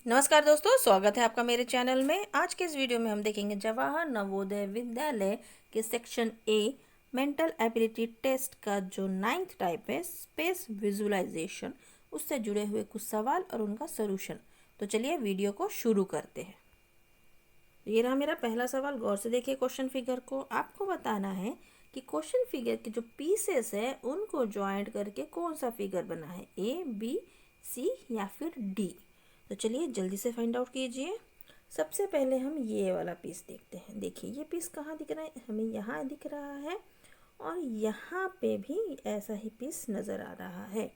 नमस्कार दोस्तों, स्वागत है आपका मेरे चैनल में। आज के इस वीडियो में हम देखेंगे जवाहर नवोदय विद्यालय के section A mental ability test का जो 9th टाइप है स्पेस विजुअलाइजेशन, उससे जुड़े हुए कुछ सवाल और उनका सॉल्यूशन। तो चलिए वीडियो को शुरू करते हैं। ये रहा मेरा पहला सवाल। गौर से देखिए क्वेश्चन फिगर को। आपको बताना है कि क्वेश्चन फिगर के जो पीसेस है उनको ज्वाइंट करके कौन सा फिगर बना है, ए, बी, सी या फिर डी। तो चलिए जल्दी से फाइंड आउट कीजिए। सबसे पहले हम ये वाला पीस देखते हैं। देखिए ये पीस कहाँ दिख रहा है, हमें यहाँ दिख रहा है और यहाँ पे भी ऐसा ही पीस नज़र आ रहा है।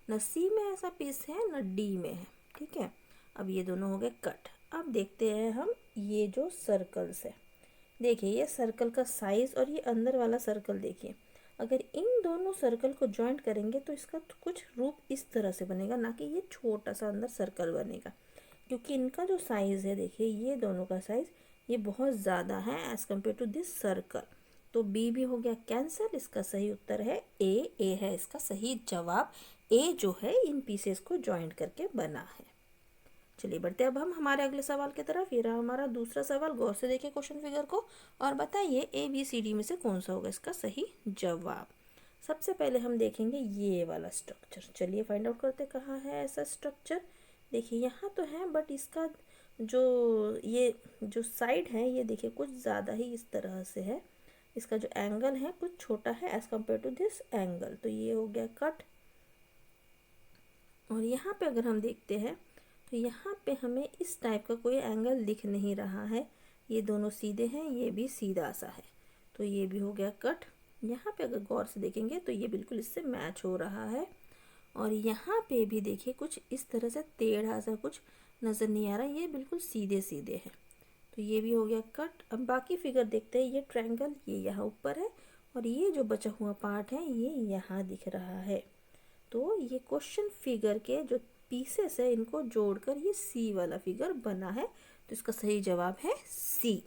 न सी में ऐसा पीस है न डी में है। ठीक है, अब ये दोनों हो गए कट। अब देखते हैं हम ये जो सर्कल्स है। देखिए ये सर्कल का साइज और ये अंदर वाला सर्कल देखिए। अगर इन दोनों सर्कल को जॉइंट करेंगे तो इसका कुछ रूप इस तरह से बनेगा, ना कि ये छोटा सा अंदर सर्कल बनेगा, क्योंकि इनका जो साइज़ है देखिए ये दोनों का साइज़ ये बहुत ज़्यादा है as compare to this circle. तो बी भी हो गया कैंसिल। इसका सही उत्तर है ए है इसका सही जवाब। ए जो है इन पीसेस को जॉइंट करके बना है। चलिए बढ़ते अब हम हमारे अगले सवाल की तरफ। ये रहा हमारा दूसरा सवाल। गौर से देखिए क्वेश्चन फिगर को और बताइए ए बी सी डी में से कौन सा होगा इसका सही जवाब। सबसे पहले हम देखेंगे ये वाला स्ट्रक्चर। चलिए फाइंड आउट करते कहाँ है ऐसा स्ट्रक्चर। देखिए यहाँ तो है, बट इसका जो ये जो साइड है ये देखिए कुछ ज़्यादा ही इस तरह से है। इसका जो एंगल है कुछ छोटा है as compare to this angle. तो ये हो गया कट। और यहाँ पे अगर हम देखते हैं तो यहाँ पे हमें इस टाइप का कोई एंगल दिख नहीं रहा है। ये दोनों सीधे हैं, ये भी सीधा सा है, तो ये भी हो गया कट। यहाँ पे अगर गौर से देखेंगे तो ये बिल्कुल इससे मैच हो रहा है। और यहाँ पे भी देखिए कुछ इस तरह से टेढ़ा सा कुछ नज़र नहीं आ रहा, ये बिल्कुल सीधे सीधे है, तो ये भी हो गया कट। अब बाकी फिगर देखते हैं। ये ट्रायंगल ये यहाँ ऊपर है और ये जो बचा हुआ पार्ट है ये यहाँ दिख रहा है। तो ये क्वेश्चन फिगर के जो पीसेस है इनको जोड़कर ये सी वाला फिगर बना है। तो इसका सही जवाब है सी।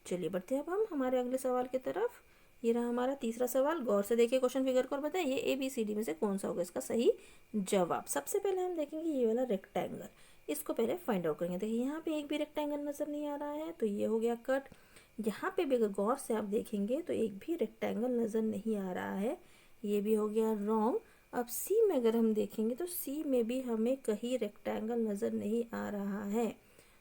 चलिए बढ़ते हैं अब हम हमारे अगले सवाल की तरफ। ये रहा हमारा तीसरा सवाल। गौर से देखिए क्वेश्चन फिगर को और बताइए ए बी सी डी में से कौन सा होगा इसका सही जवाब। सबसे पहले हम देखेंगे ये वाला रेक्टेंगल। इसको पहले फाइंड आउट करेंगे। देखिए यहाँ पे एक भी रेक्टेंगल नज़र नहीं आ रहा है, तो ये हो गया कट। यहाँ पे भी अगर गौर से आप देखेंगे तो एक भी रेक्टेंगल नज़र नहीं आ रहा है, ये भी हो गया रॉन्ग। अब सी में अगर हम देखेंगे तो सी में भी हमें कहीं रेक्टेंगल नज़र नहीं आ रहा है,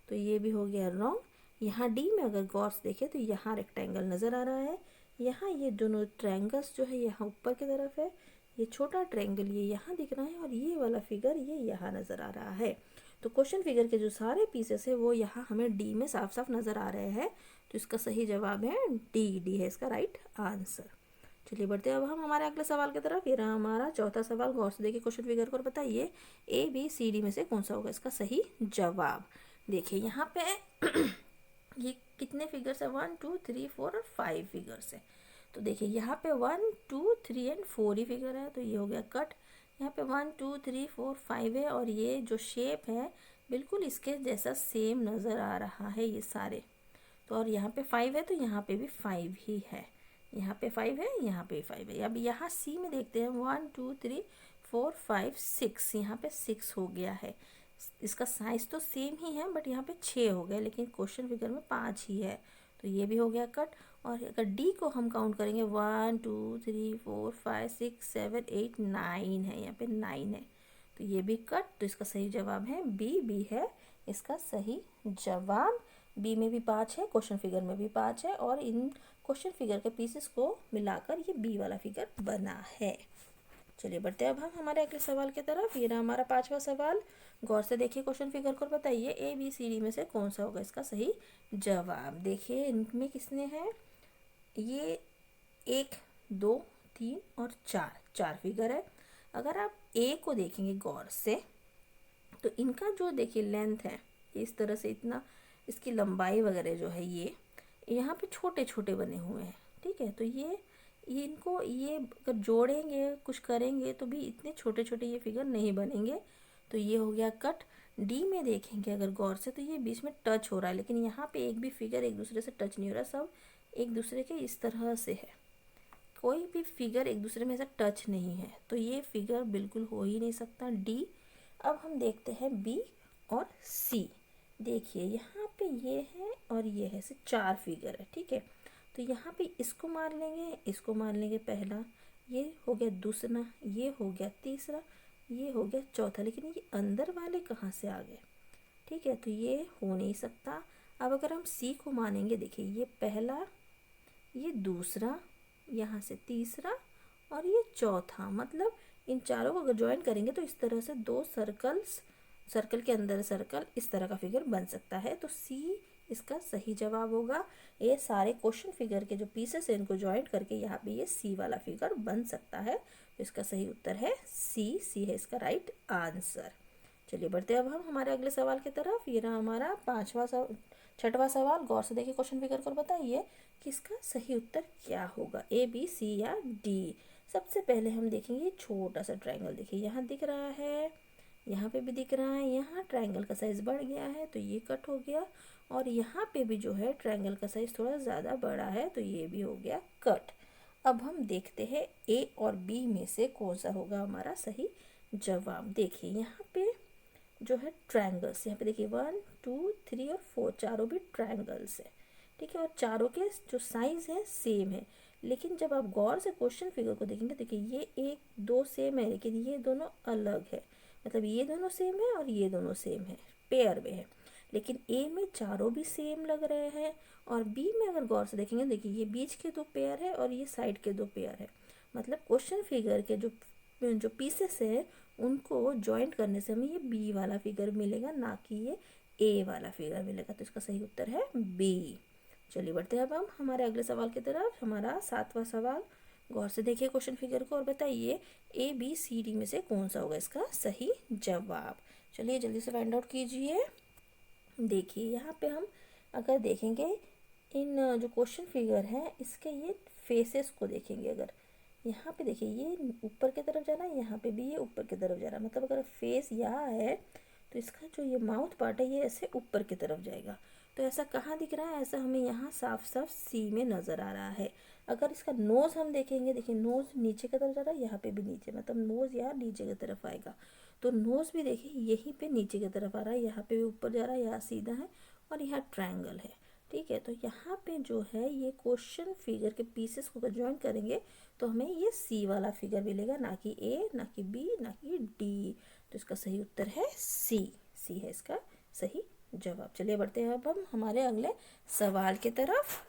तो ये भी हो गया रॉन्ग। यहाँ डी में अगर गौर से देखें तो यहाँ रेक्टेंगल नज़र आ रहा है। यहाँ ये दोनों ट्रायंगल्स जो है यहाँ ऊपर की तरफ है, ये छोटा ट्रायंगल ये यहाँ दिख रहा है और ये वाला फिगर ये यहाँ नज़र आ रहा है। तो क्वेश्चन फिगर के जो सारे पीसेस है वो यहाँ हमें डी में साफ साफ नज़र आ रहे हैं। तो इसका सही जवाब है डी है इसका राइट आंसर। चलिए बढ़ते हैं अब हम हमारे अगले सवाल की तरफ। ये रहा हमारा चौथा सवाल। गौर से देखिए क्वेश्चन फिगर को और बताइए ए बी सी डी में से कौन सा होगा इसका सही जवाब। देखिए यहाँ पे ये कितने फिगर्स है, 1 2 3 4 और 5 फिगर्स है। तो देखिए यहाँ पे 1 2 3 एंड 4 ही फिगर है, तो ये हो गया कट। यहाँ पे 1 2 3 4 5 है और ये जो शेप है बिल्कुल इसके जैसा सेम नज़र आ रहा है ये सारे। तो और यहाँ पे 5 है तो यहाँ पे भी 5 ही है। यहाँ पे 5 है, यहाँ पे 5 है। अब यहाँ सी में देखते हैं 1 2 3 4 5 6, यहाँ पे 6 हो गया है। इसका साइज तो सेम ही है बट यहाँ पे 6 हो गया, लेकिन क्वेश्चन फिगर में 5 ही है, तो ये भी हो गया कट। और अगर डी को हम काउंट करेंगे 1 2 3 4 5 6 7 8 9 है, यहाँ पे 9 है, तो ये भी कट। तो इसका सही जवाब है बी है इसका सही जवाब। बी में भी 5 है, क्वेश्चन फिगर में भी 5 है और इन क्वेश्चन फिगर के पीसेस को मिलाकर ये बी वाला फिगर बना है। चलिए बढ़ते हैं अब हम हमारे अगले सवाल की तरफ। ये रहा हमारा पांचवा सवाल। गौर से देखिए क्वेश्चन फिगर को बताइए ए बी सी डी में से कौन सा होगा इसका सही जवाब। देखिए इनमें किसने है, ये 1 2 3 और 4 फिगर है। अगर आप ए को देखेंगे गौर से तो इनका जो देखिए लेंथ है इस तरह से, इतना इसकी लंबाई वगैरह जो है ये यहाँ पे छोटे छोटे बने हुए हैं। ठीक है, तो ये इनको ये अगर जोड़ेंगे कुछ करेंगे तो भी इतने छोटे छोटे ये फिगर नहीं बनेंगे, तो ये हो गया कट। डी में देखेंगे अगर गौर से तो ये बीच में टच हो रहा है, लेकिन यहाँ पे एक भी फिगर एक दूसरे से टच नहीं हो रहा, सब एक दूसरे के इस तरह से है, कोई भी फिगर एक दूसरे में ऐसा टच नहीं है, तो ये फिगर बिल्कुल हो ही नहीं सकता डी। अब हम देखते हैं बी और सी। देखिए यहाँ पे ये है और ये है, से 4 फिगर है। ठीक है, तो यहाँ पे इसको मान लेंगे, इसको मान लेंगे पहला, ये हो गया दूसरा, ये हो गया तीसरा, ये हो गया चौथा। लेकिन ये अंदर वाले कहाँ से आ गए? ठीक है, तो ये हो नहीं सकता। अब अगर हम सी को मानेंगे, देखिए ये पहला, ये दूसरा, यहाँ से तीसरा और ये चौथा। मतलब इन चारों को अगर ज्वाइन करेंगे तो इस तरह से 2 सर्कल्स, सर्कल के अंदर सर्कल, इस तरह का फिगर बन सकता है। तो सी इसका सही जवाब होगा। ये सारे क्वेश्चन फिगर के जो पीसेस हैं इनको ज्वाइन करके यहाँ पे ये सी वाला फिगर बन सकता है। तो इसका सही उत्तर है सी। सी है इसका राइट आंसर। चलिए बढ़ते हैं अब हम हमारे अगले सवाल की तरफ। ये रहा हमारा छठवां सवाल। गौर से देखिए क्वेश्चन फिगर को, बताइए कि इसका सही उत्तर क्या होगा, ए बी सी या डी। सबसे पहले हम देखेंगे छोटा सा ट्रायंगल। देखिए यहाँ दिख रहा है, यहाँ पे भी दिख रहा है। यहाँ ट्रायंगल का साइज बढ़ गया है तो ये कट हो गया, और यहाँ पे भी जो है ट्रायंगल का साइज थोड़ा ज़्यादा बड़ा है तो ये भी हो गया कट। अब हम देखते हैं ए और बी में से कौन सा होगा हमारा सही जवाब। देखिए यहाँ पे जो है ट्रायंगल्स, यहाँ पे देखिए 1 2 3 और 4, चारों भी ट्रायंगल्स है। ठीक है, और चारों के जो साइज है सेम है। लेकिन जब आप गौर से क्वेश्चन फिगर को देखेंगे, देखिए ये 1 2 सेम है, लेकिन ये दोनों अलग है। मतलब ये दोनों सेम है और ये दोनों सेम है, पेयर में है। लेकिन ए में चारों भी सेम लग रहे हैं, और बी में अगर गौर से देखेंगे, देखिए ये बीच के 2 पेयर है और ये साइड के 2 पेयर है। मतलब क्वेश्चन फिगर के जो पीसेस है उनको जॉइंट करने से हमें ये बी वाला फिगर मिलेगा, ना कि ये ए वाला फिगर मिलेगा। तो इसका सही उत्तर है बी। चलिए बढ़ते हैं अब हम हमारे अगले सवाल की तरफ। हमारा 7वां सवाल। गौर से देखिए क्वेश्चन फिगर को और बताइए ए बी सी डी में से कौन सा होगा इसका सही जवाब। चलिए जल्दी से फाइंड आउट कीजिए। देखिए यहाँ पे हम अगर देखेंगे इन जो क्वेश्चन फिगर है इसके ये फेसेस को देखेंगे, अगर यहाँ पे देखिए ये ऊपर की तरफ जा रहा है, यहाँ पे भी ये ऊपर की तरफ जा रहा है। मतलब अगर फेस यहाँ है तो इसका जो ये माउथ पार्ट है ये ऐसे ऊपर की तरफ जाएगा। तो ऐसा कहाँ दिख रहा है? ऐसा हमें यहाँ साफ साफ सी में नज़र आ रहा है। अगर इसका नोज़ हम देखेंगे, देखिए नोज़ नीचे की तरफ जा रहा है, यहाँ पे भी नीचे, मतलब नोज़ यहाँ नीचे की तरफ आएगा। तो नोज़ भी देखिए यहीं पे नीचे की तरफ आ रहा है, यहाँ पे भी ऊपर जा रहा है, यहाँ सीधा है और यहाँ ट्रायंगल है। ठीक है, तो यहाँ पे जो है ये क्वेश्चन फिगर के पीसेस को ज्वाइन करेंगे तो हमें ये सी वाला फिगर मिलेगा, ना कि ए, ना कि बी, ना कि डी। तो इसका सही उत्तर है सी। सी है इसका सही जवाब। चलिए बढ़ते हैं अब हम हमारे अगले सवाल की तरफ।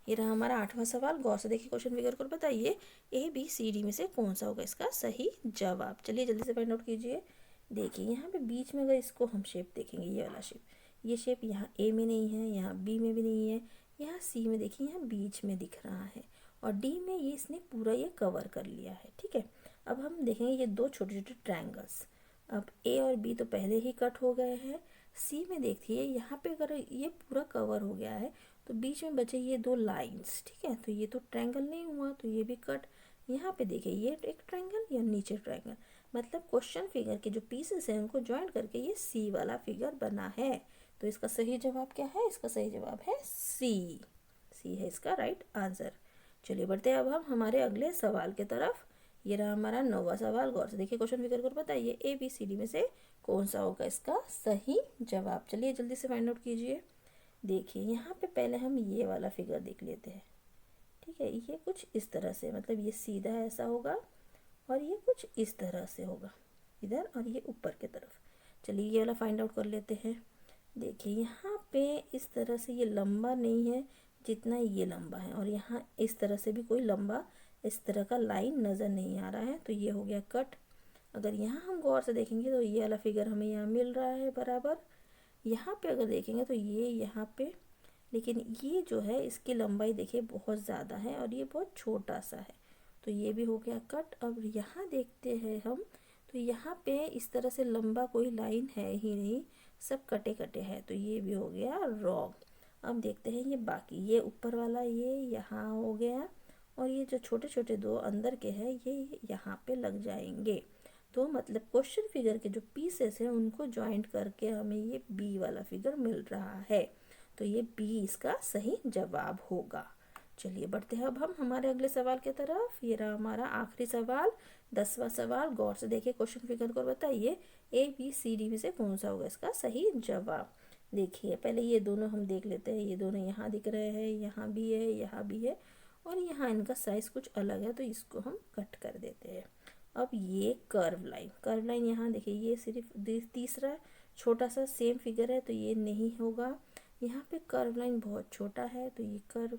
ये रहा हमारा 8वां सवाल। गौर से देखिए क्वेश्चन फिगर को, बताइए ए बी सी डी में से कौन सा होगा इसका सही जवाब। चलिए जल्दी से फाइंड आउट कीजिए। देखिए यहाँ पे बीच में अगर इसको हम शेप देखेंगे, ये वाला शेप, ये शेप यहाँ ए में नहीं है, यहाँ बी में भी नहीं है, यहाँ सी में देखिए यहाँ बीच में दिख रहा है, और डी में ये इसने पूरा ये कवर कर लिया है। ठीक है, अब हम देखेंगे ये 2 छोटे छोटे ट्रायंगल्स। अब ए और बी तो पहले ही कट हो गए हैं। सी में देखिए यहाँ पे अगर ये पूरा कवर हो गया है तो बीच में बचे ये 2 लाइंस। ठीक है, तो ये तो ट्रायंगल नहीं हुआ, तो ये भी कट। यहाँ पे देखिए ये एक ट्रायंगल या नीचे ट्रायंगल, मतलब क्वेश्चन फिगर के जो पीसेस हैं उनको ज्वाइन करके ये सी वाला फिगर बना है। तो इसका सही जवाब क्या है? इसका सही जवाब है सी। सी है इसका राइट आंसर। चलिए बढ़ते हैं अब हम हमारे अगले सवाल की तरफ। ये रहा हमारा 9वां सवाल। गौर से देखिए क्वेश्चन फिगर को, बताइए ए बी सी डी में से कौन सा होगा इसका सही जवाब। चलिए जल्दी से फाइंड आउट कीजिए। देखिए यहाँ पे पहले हम ये वाला फिगर देख लेते हैं। ठीक है, ये कुछ इस तरह से, मतलब ये सीधा ऐसा होगा और ये कुछ इस तरह से होगा इधर, और ये ऊपर की तरफ। चलिए ये वाला फाइंड आउट कर लेते हैं। देखिए यहाँ पे इस तरह से ये लंबा नहीं है जितना ये लंबा है, और यहाँ इस तरह से भी कोई लंबा इस तरह का लाइन नज़र नहीं आ रहा है, तो ये हो गया कट। अगर यहाँ हम गौर से देखेंगे तो ये वाला फिगर हमें यहाँ मिल रहा है बराबर। यहाँ पे अगर देखेंगे तो ये यहाँ पे, लेकिन ये जो है इसकी लंबाई देखिए बहुत ज़्यादा है और ये बहुत छोटा सा है, तो ये भी हो गया कट। अब यहाँ देखते हैं हम, तो यहाँ पे इस तरह से लंबा कोई लाइन है ही नहीं, सब कटे कटे हैं, तो ये भी हो गया रॉन्ग। अब देखते हैं ये बाकी, ये ऊपर वाला ये यहाँ हो गया, और ये जो छोटे छोटे 2 अंदर के हैं ये यहाँ पे लग जाएंगे। तो मतलब क्वेश्चन फिगर के जो पीसेस हैं उनको ज्वाइंट करके हमें ये बी वाला फिगर मिल रहा है। तो ये बी इसका सही जवाब होगा। चलिए बढ़ते हैं अब हम हमारे अगले सवाल की तरफ। ये रहा हमारा आखिरी सवाल, 10वां सवाल। गौर से देखिए क्वेश्चन फिगर को, बताइए ABCD में से कौन सा होगा इसका सही जवाब। देखिए पहले ये दोनों हम देख लेते हैं। ये दोनों यहाँ दिख रहे हैं, यहाँ भी है, यहाँ भी है, और यहाँ इनका साइज कुछ अलग है, तो इसको हम कट कर देते हैं। अब ये कर्व लाइन यहाँ देखिए, ये सिर्फ तीसरा छोटा सा सेम फिगर है, तो ये नहीं होगा। यहाँ पे कर्व लाइन बहुत छोटा है, तो ये कर्व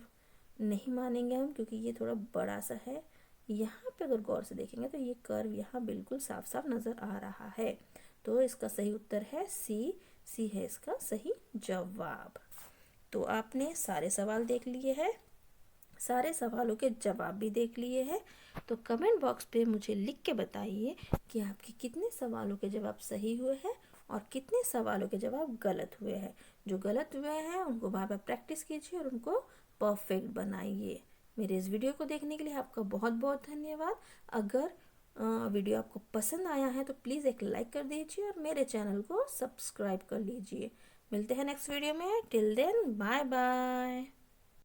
नहीं मानेंगे हम, क्योंकि ये थोड़ा बड़ा सा है। यहाँ पे अगर गौर से देखेंगे तो ये कर्व यहाँ बिल्कुल साफ साफ नज़र आ रहा है, तो इसका सही उत्तर है सी है इसका सही जवाब। तो आपने सारे सवाल देख लिए हैं, सारे सवालों के जवाब भी देख लिए हैं। तो कमेंट बॉक्स पे मुझे लिख के बताइए कि आपके कितने सवालों के जवाब सही हुए हैं और कितने सवालों के जवाब गलत हुए हैं। जो गलत हुए हैं उनको बार बार प्रैक्टिस कीजिए और उनको परफेक्ट बनाइए। मेरे इस वीडियो को देखने के लिए आपका बहुत बहुत धन्यवाद। अगर वीडियो आपको पसंद आया है तो प्लीज़ एक लाइक कर दीजिए और मेरे चैनल को सब्सक्राइब कर लीजिए। मिलते हैं नेक्स्ट वीडियो में। Till then bye bye.